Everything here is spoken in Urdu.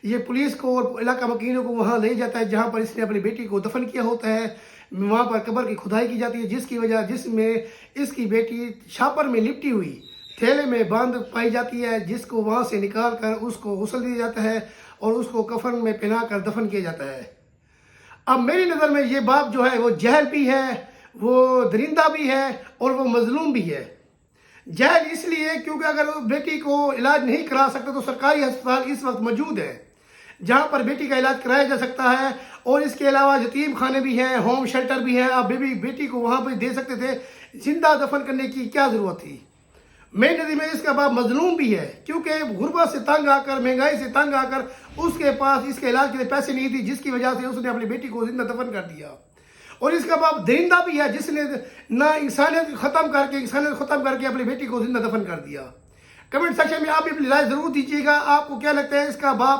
یہ پولیس کو اور علاقہ مکینوں کو وہاں لے جاتا ہے جہاں پر اس نے اپنی بیٹی کو دفن کیا ہوتا ہے. وہاں پر قبر کی کھدائی کی جاتی ہے جس میں اس کی بیٹی چھاپر میں لپٹی ہوئی تھیلے میں باندھ پائی جاتی ہے، جس کو وہاں سے نکال کر اس کو غسل دیا جاتا ہے اور اس کو کفن میں پہنا کر دفن کیا جاتا ہے. اب میری نظر میں یہ باپ جو ہے وہ جاہل بھی ہے، وہ درندہ بھی ہے اور وہ مظلوم بھی ہے. جاہل اس لیے کیونکہ اگر وہ بیٹی کو علاج نہیں کرا سکتا تو سرکاری ہسپتال اس وقت موجود ہے جہاں پر بیٹی کا علاج کرایا جا سکتا ہے، اور اس کے علاوہ یتیم خانے بھی ہیں، ہوم شیلٹر بھی ہیں. آپ بیٹی کو وہاں پہ دے سکتے تھے. زندہ دفن کرنے کی کیا ضرورت تھی؟ میری نظر میں اس کا باپ مظلوم بھی ہے کیونکہ غربت سے تنگ آ کر، مہنگائی سے تنگ آ کر اس کے پاس اس کے علاج کے لیے پیسے نہیں تھے، جس کی وجہ سے اس نے اپنی بیٹی کو زندہ دفن کر دیا. اور اس کا باپ درندہ بھی ہے جس نے نہ انسانیت ختم کر کے اپنی بیٹی کو زندہ دفن کر دیا. کمنٹ سیکشن میں آپ بھی اپنی رائے ضرور دیجیے گا. آپ کو کیا لگتا ہے اس کا باپ